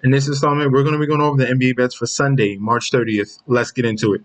In this installment, we're going to be going over the NBA bets for Sunday, March 30th. Let's get into it.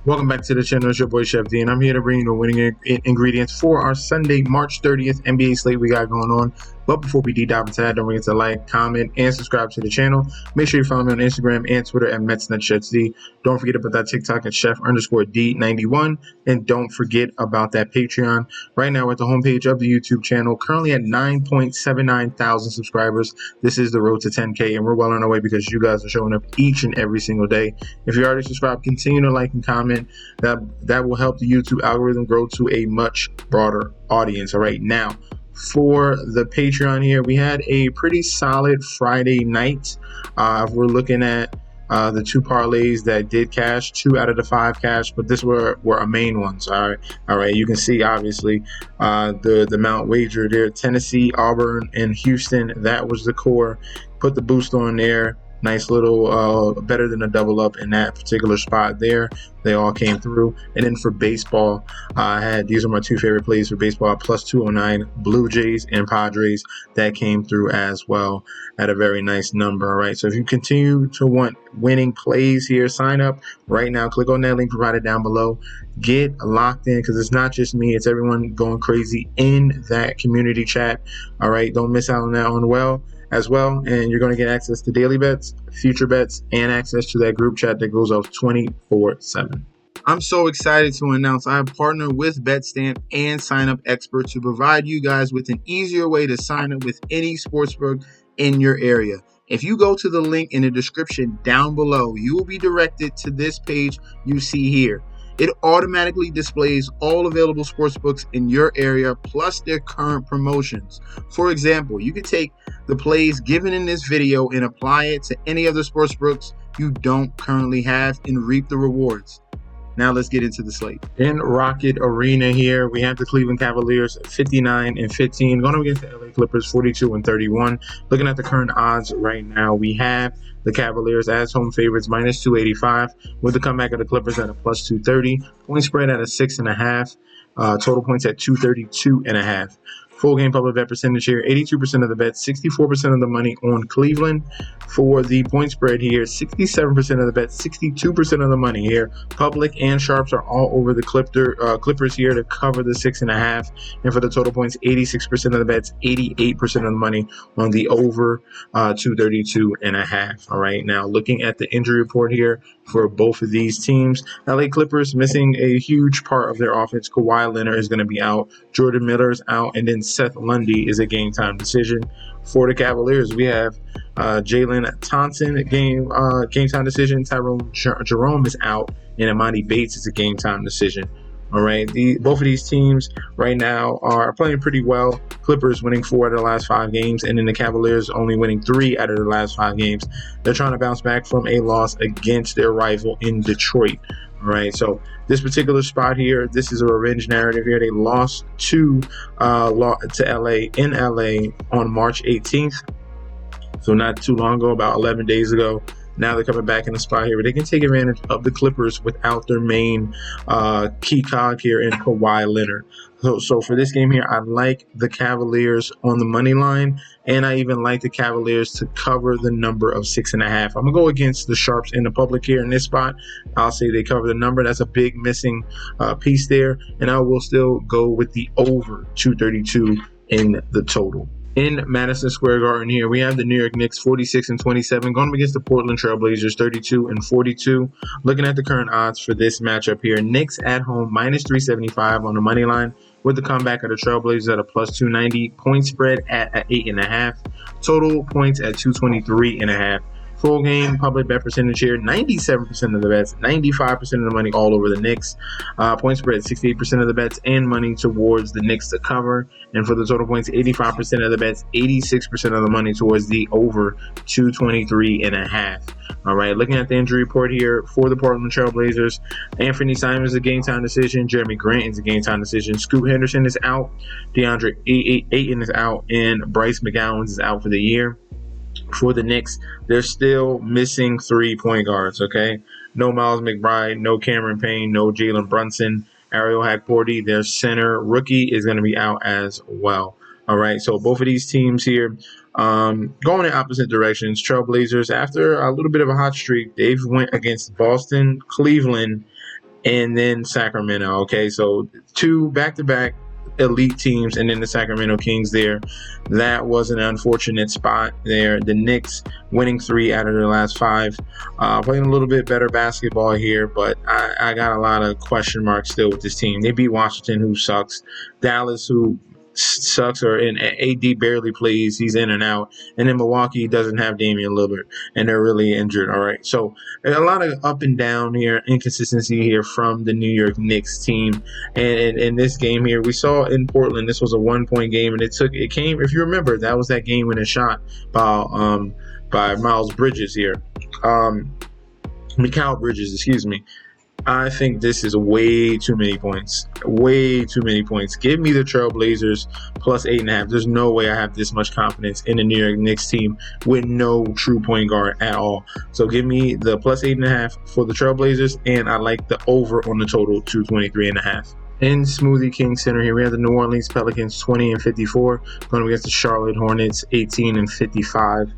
Welcome back to the channel. It's your boy Chef D, and I'm here to bring you the winning ingredients for our Sunday, March 30th NBA slate we got going on. But before we deep dive into that, don't forget to like, comment, and subscribe to the channel. Make sure you follow me on Instagram and Twitter at MetsNetShetsD. Don't forget about that TikTok at Chef_D91. And don't forget about that Patreon. Right now, we're at the homepage of the YouTube channel, currently at 9.79 thousand subscribers. This is the road to 10K, and we're well on our way because you guys are showing up each and every single day. If you're already subscribed, continue to like and comment. That will help the YouTube algorithm grow to a much broader audience. All right, now, for the Patreon here, we had a pretty solid Friday night. We're looking at the two parlays that did cash, 2 out of the 5 cash, but this were our main ones. All right. You can see obviously the amount wagered there. Tennessee, Auburn, and Houston. That was the core. Put the boost on there. Nice little better than a double up in that particular spot there. They all came through. And then for baseball, these are my two favorite plays for baseball, plus 209, Blue Jays and Padres. That came through as well at a very nice number. All right, so if you continue to want winning plays here, sign up right now. Click on that link provided down below. Get locked in, because it's not just me, it's everyone going crazy in that community chat. All right, don't miss out on that as well, and you're going to get access to daily bets, future bets, and access to that group chat that goes off 24/7. I'm so excited to announce I have partnered with BetStamp and Sign Up Expert to provide you guys with an easier way to sign up with any sportsbook in your area. If you go to the link in the description down below, you will be directed to this page you see here. It automatically displays all available sportsbooks in your area, plus their current promotions. For example, you could take the plays given in this video and apply it to any other sportsbooks you don't currently have and reap the rewards. Now let's get into the slate. In Rocket Arena here, we have the Cleveland Cavaliers 59-15, going against the LA Clippers 42-31. Looking at the current odds right now, we have the Cavaliers as home favorites minus 285, with the comeback of the Clippers at a plus 230. Point spread at a 6.5. Total points at 232.5. Full game public bet percentage here, 82% of the bet, 64% of the money on Cleveland. For the point spread here, 67% of the bet, 62% of the money here. Public and sharps are all over the Clippers here to cover the 6.5. And for the total points, 86% of the bets, 88% of the money on the over 232.5. All right, now looking at the injury report here for both of these teams. LA Clippers missing a huge part of their offense. Kawhi Leonard is going to be out. Jordan Miller is out. And then Seth Lundy is a game time decision. For the Cavaliers, we have Jalen Thompson, game time decision. Tyrone Jerome is out. And Amani Bates is a game time decision. All right, both of these teams right now are playing pretty well. Clippers winning 4 out of the last 5 games, and then the Cavaliers only winning 3 out of the last 5 games. They're trying to bounce back from a loss against their rival in Detroit. All right, so this particular spot here, this is a revenge narrative here. They lost to LA in LA on March 18th, so not too long ago, about 11 days ago. Now they're coming back in the spot here, but they can take advantage of the Clippers without their main key cog here in Kawhi Leonard. So for this game here, I like the Cavaliers on the money line, and I even like the Cavaliers to cover the number of 6.5. I'm going to go against the sharps in the public here in this spot. I'll say they cover the number. That's a big missing piece there, and I will still go with the over 232 in the total. In Madison Square Garden here, we have the New York Knicks 46-27 going up against the Portland Trailblazers 32-42. Looking at the current odds for this matchup here, Knicks at home minus 375 on the money line, with the comeback of the Trailblazers at a plus 290. Point spread at 8.5. Total points at 223.5. Full game public bet percentage here, 97% of the bets, 95% of the money all over the Knicks. Point spread, 68% of the bets and money towards the Knicks to cover. And for the total points, 85% of the bets, 86% of the money towards the over 223.5. All right, looking at the injury report here for the Portland Trail Blazers, Anthony Simons is a game time decision, Jeremy Grant is a game time decision, Scoot Henderson is out, DeAndre Ayton is out, and Bryce McGowan is out for the year. For the Knicks, they're still missing 3 point guards, okay? No Miles McBride, no Cameron Payne, no Jalen Brunson. Ariel Hagporty, their center rookie, is going to be out as well. All right, so both of these teams here going in opposite directions. Trailblazers, after a little bit of a hot streak, they've went against Boston, Cleveland, and then Sacramento, okay? So 2 back-to-back elite teams, and then the Sacramento Kings there. That was an unfortunate spot there. The Knicks winning 3 out of their last 5. Playing a little bit better basketball here, but I got a lot of question marks still with this team. They beat Washington, who sucks. Dallas, who sucks, or in AD barely plays, he's in and out, and then Milwaukee doesn't have Damian Lillard, and they're really injured. All right, so a lot of up and down here, inconsistency here from the New York Knicks team. And in this game here, we saw in Portland, this was a 1-point game, and it came, if you remember, that was that game when it shot by Miles Bridges here, Mikal Bridges, excuse me. I think this is way too many points. Way too many points. Give me the Trailblazers plus 8.5. There's no way I have this much confidence in the New York Knicks team with no true point guard at all. So give me the plus 8.5 for the Trailblazers, and I like the over on the total 223.5. In Smoothie King Center here, we have the New Orleans Pelicans 20-54 going against the Charlotte Hornets 18-55.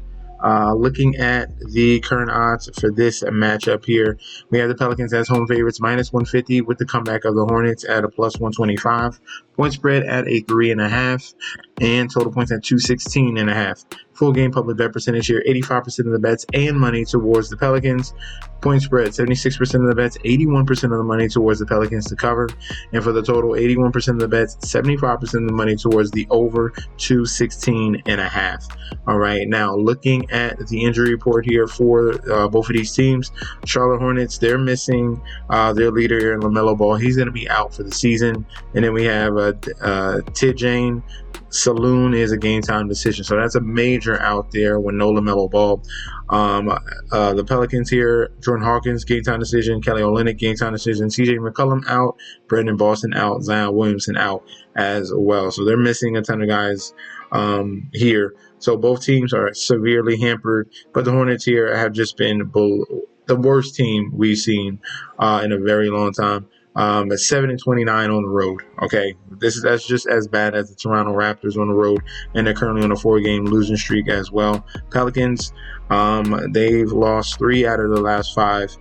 Looking at the current odds for this matchup here, we have the Pelicans as home favorites minus 150 with the comeback of the Hornets at a plus 125. Point spread at a 3.5, and total points at 216.5. Full game public bet percentage here, 85% of the bets and money towards the Pelicans. Point spread, 76% of the bets, 81% of the money towards the Pelicans to cover. And for the total, 81% of the bets, 75% of the money towards the over 216.5. All right, now looking at the injury report here for both of these teams. Charlotte Hornets, they're missing their leader here in LaMelo Ball. He's going to be out for the season. And then we have Tijane Saloon is a game time decision. So that's a major out there with no LaMelo Ball. The Pelicans here, Jordan Hawkins, game time decision. Kelly Olynyk, game time decision. CJ McCollum out. Brandon Boston out. Zion Williamson out as well. So they're missing a ton of guys here. So both teams are severely hampered. But the Hornets here have just been the worst team we've seen in a very long time. At 7-29 on the road. Okay, that's just as bad as the Toronto Raptors on the road, and they're currently on a 4-game losing streak as well. Pelicans, they've lost 3 out of the last 5,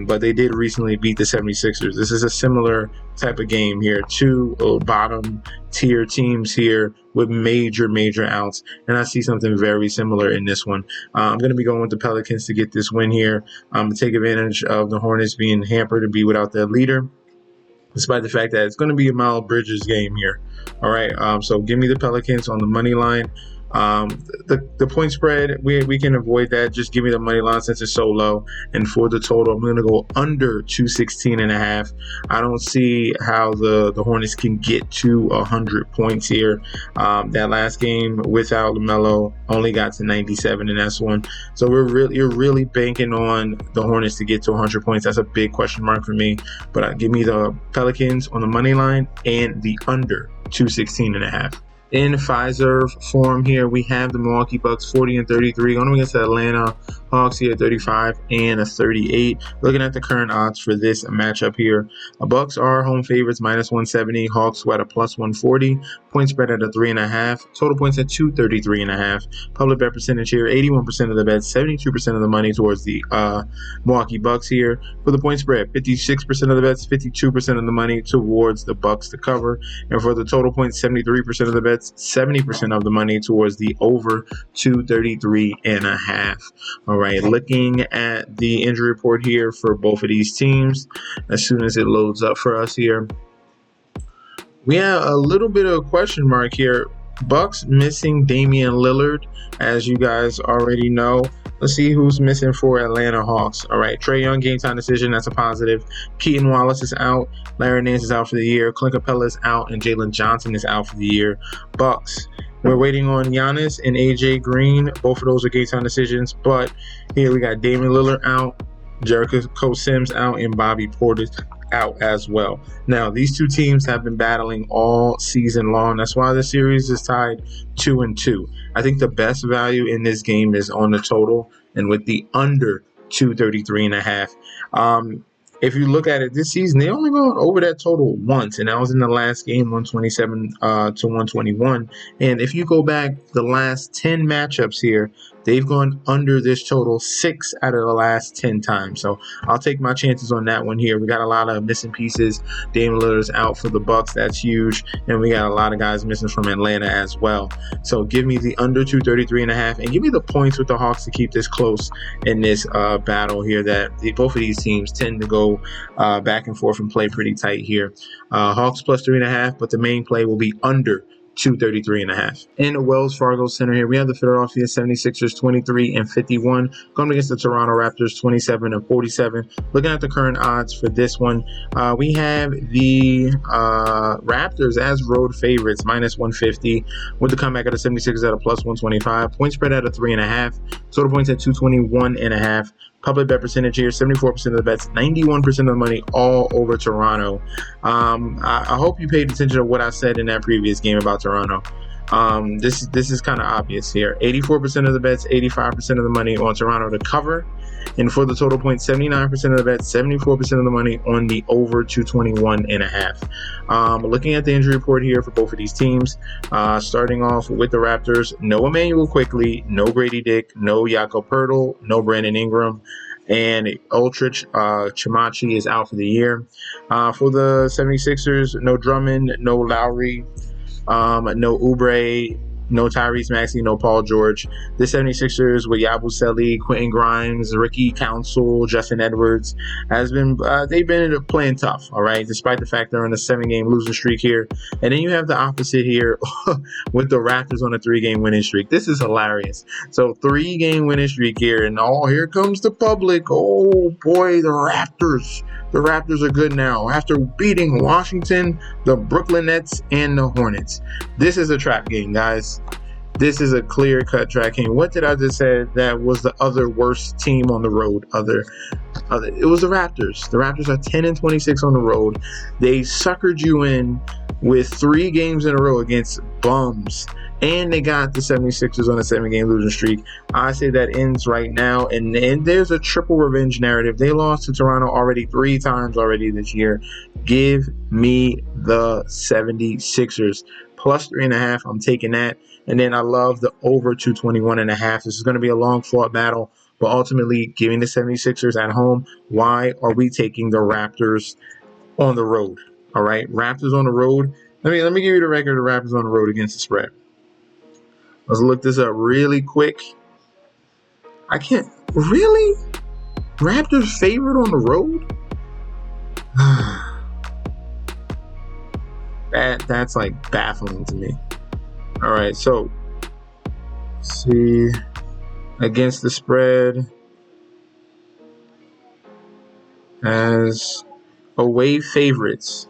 but they did recently beat the 76ers. This is a similar type of game here. 2 bottom tier teams here with major outs, and I see something very similar in this one. I'm going to be going with the Pelicans to get this win here, to take advantage of the Hornets being hampered to be without their leader, despite the fact that it's going to be a Miles Bridges game here. All right, so give me the Pelicans on the money line. The point spread, we can avoid that. Just give me the money line since it's so low. And for the total, I'm going to go under 216.5. I don't see how the Hornets can get to 100 points here. That last game without LaMelo only got to 97 in that one. So you're really banking on the Hornets to get to 100 points. That's a big question mark for me. But give me the Pelicans on the money line and the under 216.5. In Pfizer form here, we have the Milwaukee Bucks 40-33 going against the Atlanta Hawks here 35-38. Looking at the current odds for this matchup here, the Bucks are home favorites minus 170. Hawks at a plus 140. Point spread at a 3.5. Total points at 233.5. Public bet percentage here, 81% of the bets, 72% of the money towards the Milwaukee Bucks here. For the point spread, 56% of the bets, 52% of the money towards the Bucks to cover. And for the total points, 73% of the bets, 70% of the money towards the over 233.5. All right, looking at the injury report here for both of these teams, as soon as it loads up for us here, we have a little bit of a question mark here. Bucks missing Damian Lillard, as you guys already know. Let's see who's missing for Atlanta Hawks. All right, Trae Young, game time decision. That's a positive. Keaton Wallace is out. Larry Nance is out for the year. Clint Capella is out, and Jalen Johnson is out for the year. Bucks. We're waiting on Giannis and AJ Green. Both of those are game time decisions. But here we got Damian Lillard out, Jericho Sims out, and Bobby Portis out as well. Now, these two teams have been battling all season long. That's why the series is tied 2-2. I think the best value in this game is on the total and with the under 233.5. If you look at it this season, they only gone over that total once, and that was in the last game, 127 to 121. And if you go back the last 10 matchups here, they've gone under this total 6 out of the last 10 times. So I'll take my chances on that one here. We got a lot of missing pieces. Damian Lillard's out for the Bucks. That's huge. And we got a lot of guys missing from Atlanta as well. So give me the under 233.5 and give me the points with the Hawks to keep this close in this battle here that both of these teams tend to go back and forth and play pretty tight here. Hawks plus 3.5, but the main play will be under 233.5. In the Wells Fargo Center here, we have the Philadelphia 76ers 23-51 going against the Toronto Raptors 27-47. Looking at the current odds for this one, we have the Raptors as road favorites -150 with the comeback of the 76ers at a +125. Point spread at a 3.5. Total points at 221.5. Public bet percentage here, 74% of the bets, 91% of the money, all over Toronto. I hope you paid attention to what I said in that previous game about Toronto. This is kind of obvious here. 84% of the bets, 85% of the money on Toronto to cover. And for the total points, 79% of the bets, 74% of the money on the over 221.5. Looking at the injury report here for both of these teams, starting off with the Raptors, no Emmanuel Quickly, no Grady Dick, no Jakob Poeltl, no Brandon Ingram, and Ultrich Chimachi is out for the year. For the 76ers, no Drummond, no Lowry, no Oubre, no Tyrese Maxey, no Paul George. The 76ers with Yabusele, Quentin Grimes, Ricky Council, Justin Edwards they've been playing tough, all right, despite the fact they're on a 7-game losing streak here. And then you have the opposite here with the Raptors on a 3-game winning streak. This is hilarious. So 3-game winning streak here, and here comes the public. Oh boy, the Raptors. The Raptors are good now after beating Washington, the Brooklyn Nets, and the Hornets. This is a trap game, guys. This is a clear-cut trap game. What did I just say that was the other worst team on the road? It was the Raptors. The Raptors are 10-26 on the road. They suckered you in with 3 games in a row against bums. And they got the 76ers on a 7-game losing streak. I say that ends right now. And there's a triple revenge narrative. They lost to Toronto already 3 times already this year. Give me the 76ers. Plus 3.5. I'm taking that. And then I love the over 221.5. This is going to be a long-fought battle. But ultimately, giving the 76ers at home. Why are we taking the Raptors on the road? All right, Raptors on the road. Let me give you the record of the Raptors on the road against the spread. Let's look this up really quick. I can't really. Raptors favorite on the road? That's like baffling to me. All right, so let's see, against the spread as away favorites.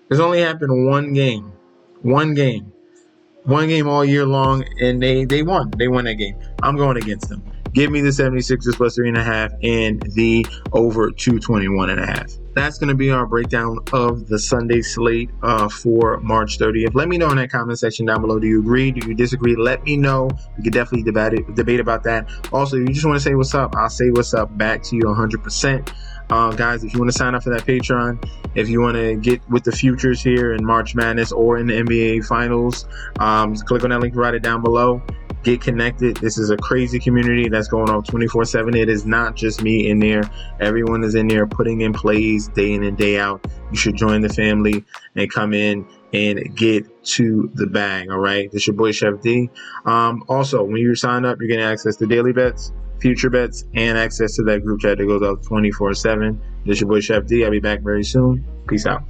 It's only happened one game all year long, and they won. They won that game. I'm going against them. Give me the 76ers plus 3.5 and the over 221.5. That's going to be our breakdown of the Sunday slate for March 30th. Let me know in that comment section down below. Do you agree? Do you disagree? Let me know. We could definitely debate about that. Also, if you just want to say what's up, I'll say what's up back to you 100%. Guys, if you want to sign up for that Patreon, if you want to get with the futures here in March Madness or in the NBA Finals, click on that link, write it down below. Get connected. This is a crazy community that's going on 24/7. It is not just me in there. Everyone is in there putting in plays day in and day out. You should join the family and come in and get to the bag. All right. This is your boy Chef D. Also, when you sign up, you're getting access to daily bets, future bets, and access to that group chat that goes out 24/7. This is your boy Chef D. I'll be back very soon. Peace out.